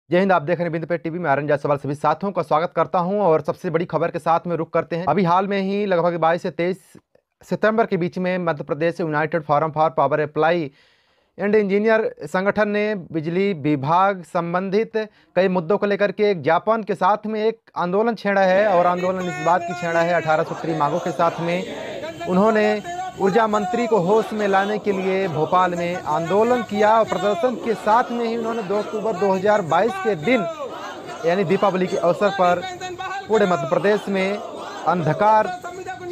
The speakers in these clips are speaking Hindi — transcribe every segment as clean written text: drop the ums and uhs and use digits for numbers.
जय हिंद। आप देख रहे हैं बिंदु पे टीवी में। आर्यन जायसवाल सभी साथियों का स्वागत करता हूं और सबसे बड़ी खबर के साथ में रुक करते हैं। अभी हाल में ही लगभग 22 से 23 सितंबर के बीच में मध्य प्रदेश से United forum for power apply and engineer संगठन ने बिजली विभाग संबंधित कई मुद्दों को लेकर के एक ज्ञापन के साथ में एक आंदोलन छेड़ा है। और आंदोलन इस बात की छेड़ा है 18 सूत्री मांगों के साथ में उन्होंने ऊर्जा मंत्री को होश में लाने के लिए भोपाल में आंदोलन किया। और प्रदर्शन के साथ में ही उन्होंने 2 अक्टूबर 2022 के दिन यानी दीपावली के अवसर पर पूरे मध्य प्रदेश में अंधकार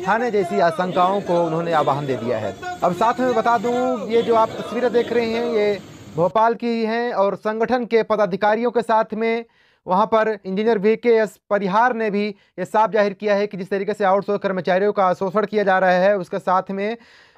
छाने जैसी आशंकाओं को उन्होंने आह्वान दे दिया है। अब साथ में बता दूं, ये जो आप तस्वीरें देख रहे हैं ये भोपाल की ही हैं और संगठन के पदाधिकारियों के साथ में वहां पर इंजीनियर VKS परिहार ने भी ये साफ जाहिर किया है कि जिस तरीके से आउटसोर्स कर्मचारियों का शोषण किया जा रहा है उसके साथ में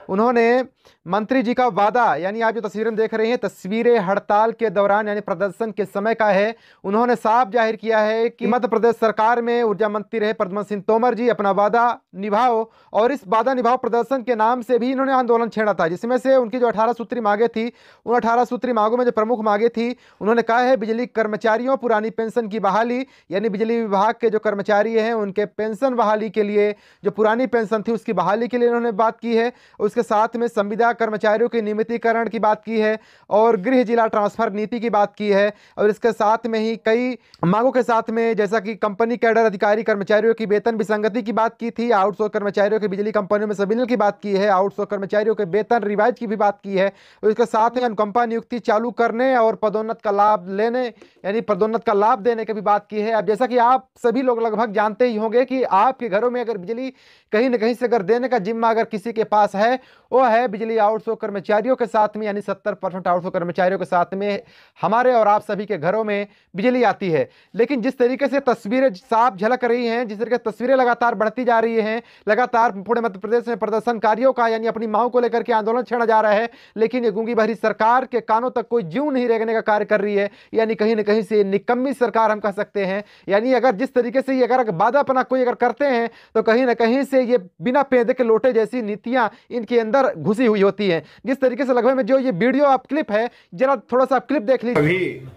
उन्होंने मंत्री जी का वादा, यानी आप जो तस्वीरें देख रहे हैं तस्वीरें हड़ताल के दौरान यानी प्रदर्शन के समय का है, उन्होंने साफ जाहिर किया है कि मध्य प्रदेश सरकार में ऊर्जा मंत्री रहे प्रद्युम्न सिंह तोमर जी अपना वादा निभाओ। और इस वादा निभाओ प्रदर्शन के नाम से भी इन्होंने आंदोलन छेड़ा था, जिसमें से उनकी जो 18 सूत्री मांगे थी उन 18 सूत्री मांगों में जो प्रमुख मांगे थी उन्होंने कहा है बिजली कर्मचारियों पुरानी पेंशन की बहाली, यानी बिजली विभाग के जो कर्मचारी हैं उनके पेंशन बहाली के लिए, जो पुरानी पेंशन थी उसकी बहाली के लिए उन्होंने बात की है। उसके साथ में संविदा कर्मचारियों के नियमितीकरण की बात की है और गृह जिला ट्रांसफर नीति की बात की है। और इसके साथ में ही कई मांगों के साथ में जैसा कि कंपनी कैडर अधिकारी कर्मचारियों की वेतन विसंगति की बात की थी, आउटसोर्स कर्मचारियों की बिजली कंपनियों में संविलियन की बात की है, आउटसोर्स कर्मचारियों के वेतन रिवाइज की भी बात की है। और इसके साथ में अनुकंपा नियुक्ति चालू करने और पदोन्नत का लाभ लेने यानी पदोन्नत का लाभ देने की भी बात की है। अब जैसा कि आप सभी लोग लगभग जानते ही होंगे कि आपके घरों में अगर बिजली कहीं न कहीं से अगर देने का जिम्मा अगर किसी के पास है वो है बिजली आउटसोर्स कर्मचारियों के साथ में, यानी 70% आउटसोर्स कर्मचारियों के साथ में हमारे और आप सभी के घरों में बिजली आती है। लेकिन जिस तरीके से तस्वीरें साफ झलक रही हैं, जिस तरीके से तस्वीरें लगातार बढ़ती जा रही हैं, लगातार पूरे मध्य प्रदेश में प्रदर्शनकारियों का यानी अपनी मांगों को लेकर के आंदोलन छेड़ा जा रहा है, लेकिन ये गूंगी बहरी सरकार के कानों तक कोई जूं नहीं रेंगने का कार्य कर रही है। यानी कहीं ना कहीं से निकम्मी सरकार हम कह सकते हैं। यानी अगर जिस तरीके से ये अगर वादा अपना कोई अगर करते हैं तो कहीं ना कहीं से ये बिना पैदे के लोटे जैसी नीतियां इनके अंदर घुसी हुई होती है। जिस तरीके से लगभग में जो ये वीडियो आप क्लिप है, जरा थोड़ा सा आप क्लिप देख लीजिए। अभी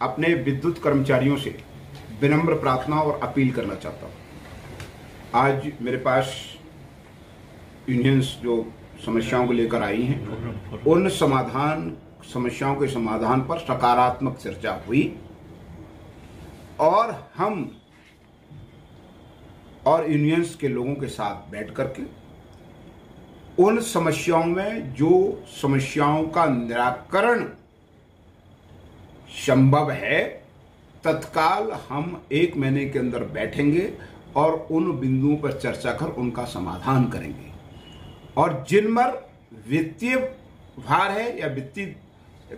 अपने विद्युत कर्मचारियों से विनम्र प्रार्थना और अपील करना चाहता हूं। आज मेरे पास यूनियंस जो समस्याओं को लेकर आई हैं उन समस्याओं के समाधान पर सकारात्मक चर्चा हुई और हम और यूनियंस के लोगों के साथ बैठ करके उन समस्याओं में जो समस्याओं का निराकरण संभव है तत्काल हम 1 महीने के अंदर बैठेंगे और उन बिंदुओं पर चर्चा कर उनका समाधान करेंगे। और जिन पर वित्तीय भार है या वित्तीय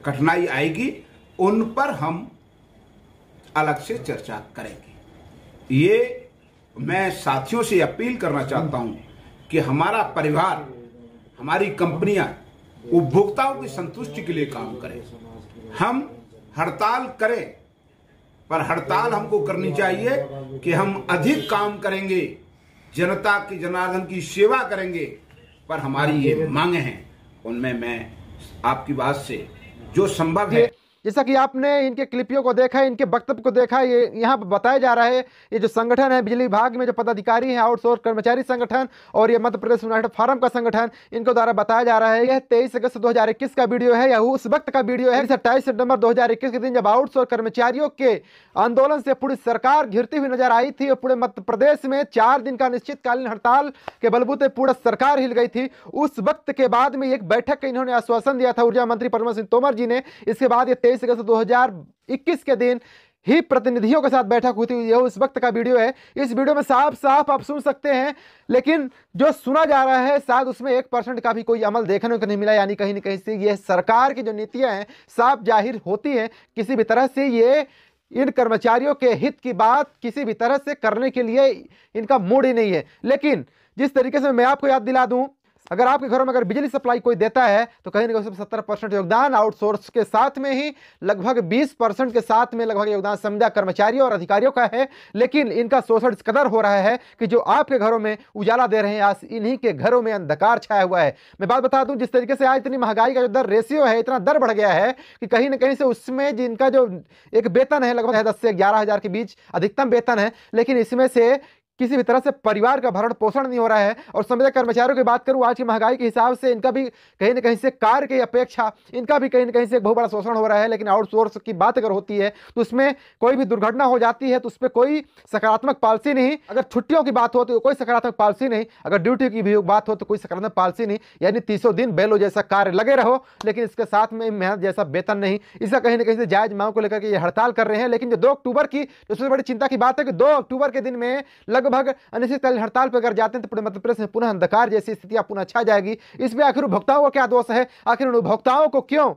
कठिनाई आएगी उन पर हम अलग से चर्चा करेंगे। ये मैं साथियों से अपील करना चाहता हूं कि हमारा परिवार, हमारी कंपनियां उपभोक्ताओं की संतुष्टि के लिए काम करें। हम हड़ताल करें पर हड़ताल हमको करनी चाहिए कि हम अधिक काम करेंगे, जनता की जनार्दन की सेवा करेंगे, पर हमारी ये मांगे हैं उनमें मैं आपकी बात से जो संभव है। जैसा कि आपने इनके क्लिपियों को देखा है, इनके वक्तव्य को देखा है, ये यहाँ पर बताया जा रहा है ये जो संगठन है बिजली विभाग में जो पदाधिकारी हैं आउटसोर्स कर्मचारी संगठन और ये मध्य प्रदेश यूनाइटेड फोरम का संगठन, इनको द्वारा बताया जा रहा है। यह 23 अगस्त 2021 का वीडियो है, यह उस वक्त का वीडियो है 28 सितंबर 2021 के दिन जब आउटसोर्स कर्मचारियों के आंदोलन से पूरी सरकार घिरती हुई नजर आई थी और पूरे मध्य प्रदेश में 4 दिन का अनिश्चितकालीन हड़ताल के बलबूते पूरा सरकार हिल गई थी। उस वक्त के बाद में एक बैठक का इन्होंने आश्वासन दिया था ऊर्जा मंत्री प्रद्युम्न सिंह तोमर जी ने। इसके बाद ये 23 अगस्त 2021 के दिन ही प्रतिनिधियों के साथ बैठक हुई थी। यह उस वक्त का वीडियो है। इस वीडियो में साफ साफ आप सुन सकते हैं, लेकिन जो सुना जा रहा है शायद उसमें 1% का भी कोई अमल देखने को नहीं मिला। यानी कहीं ना कहीं से यह सरकार की जो नीतियां हैं साफ जाहिर होती हैं, किसी भी तरह से ये इन कर्मचारियों के हित की बात किसी भी तरह से करने के लिए इनका मूड ही नहीं है। लेकिन जिस तरीके से मैं आपको याद दिला दूं, अगर आपके घरों में अगर बिजली सप्लाई कोई देता है तो कहीं ना कहीं 70% योगदान आउटसोर्स के साथ में ही लगभग 20% के साथ में लगभग योगदान संविदा कर्मचारियों और अधिकारियों का है। लेकिन इनका शोषण इस कदर हो रहा है कि जो आपके घरों में उजाला दे रहे हैं आज इन्हीं के घरों में अंधकार छाया हुआ है। मैं बात बता दूं, जिस तरीके से आज इतनी महंगाई का जो दर रेशियो है इतना दर बढ़ गया है कि कहीं ना कहीं से उसमें जिनका जो एक वेतन है लगभग 10 से 11 हजार के बीच अधिकतम वेतन है, लेकिन इसमें से किसी भी तरह से परिवार का भरण पोषण नहीं हो रहा है। और संविदा कर्मचारियों की बात करूं आज की महंगाई के हिसाब से इनका भी कहीं ना कहीं से कार्य की अपेक्षा इनका भी कहीं ना कहीं से एक बहुत बड़ा शोषण हो रहा है। लेकिन आउटसोर्स की बात अगर होती है तो उसमें कोई भी दुर्घटना हो जाती है तो उस पर कोई सकारात्मक पॉलिसी नहीं। अगर छुट्टियों की बात हो तो कोई सकारात्मक पॉलिसी नहीं, अगर ड्यूटी की भी बात हो तो कोई सकारात्मक पॉलिसी नहीं। यानी 300 दिन बेलो जैसा कार्य लगे रहो लेकिन इसके साथ में मेहनत जैसा वेतन नहीं। इसका कहीं ना कहीं से जायज मांग को लेकर के ये हड़ताल कर रहे हैं। लेकिन जो 2 अक्टूबर की सबसे बड़ी चिंता की बात है कि 2 अक्टूबर के दिन में लगभग अनिश्चितकालीन हड़ताल पर अगर जाते हैं तो पूरे मध्य प्रदेश में पुनः अंधकार जैसी स्थितियां पुनः छा जाएगी। इसमें आखिर उपभोक्ताओं का क्या दोष है? आखिर उन उपभोक्ताओं को क्यों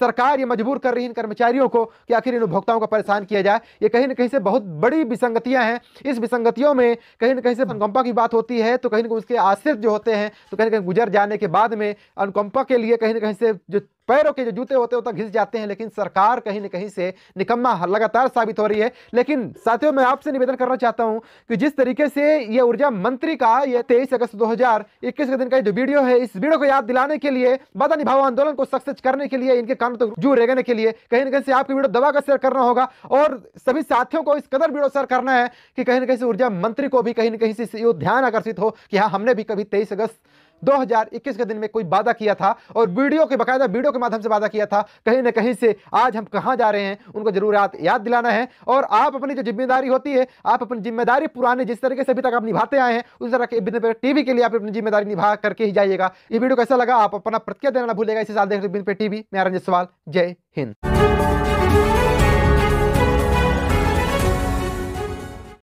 सरकार ये मजबूर कर रही है इन कर्मचारियों को कि आखिर इन उपभोक्ताओं को परेशान किया जाए? ये कहीं ना कहीं से बहुत बड़ी विसंगतियां हैं। इस विसंगतियों में कहीं ना कहीं से अनुकंपा की बात होती है तो कहीं ना कहीं उसके आश्रित जो होते हैं तो कहीं ना कहीं गुजर जाने के बाद में अनुकंपा के लिए कहीं ना कहीं से जो पैरों के जो जूते होते हैं वो तक घिस जाते हैं। लेकिन सरकार कहीं ना कहीं से निकम्मा लगातार साबित हो रही है। लेकिन साथियों मैं आपसे निवेदन करना चाहता हूं कि जिस तरीके से ये ऊर्जा मंत्री का ये 23 अगस्त 2021 के दिन का जो वीडियो है, इस वीडियो को याद दिलाने के लिए, वादा निभाओ आंदोलन को सक्सेस करने के लिए, इनके कानों तक जू रेगने के लिए कहीं ना कहीं से आपकी वीडियो दबा कर शेयर करना होगा। और सभी साथियों को इस कदर वीडियो शेयर करना है कि कहीं ना कहीं से ऊर्जा मंत्री को भी कहीं ना कहीं से ध्यान आकर्षित हो कि हाँ हमने भी कभी 23 अगस्त 2021 के दिन में कोई वादा किया था और वीडियो के बकायदा वीडियो के माध्यम से वादा किया था। कहीं ना कहीं से आज हम कहां जा रहे हैं उनको जरूर याद दिलाना है। और आप अपनी जो जिम्मेदारी होती है, आप अपनी जिम्मेदारी पुराने जिस तरीके से अभी तक आप निभाते आए हैं उस तरह के टीवी के लिए आप अपनी जिम्मेदारी निभा करके ही जाइएगा। ये वीडियो कैसा लगा आप अपना प्रतिक्रिया देना ना भूलेगा। इसी साल देख रहे टीवी। मैं रंजित सवाल। जय हिंद।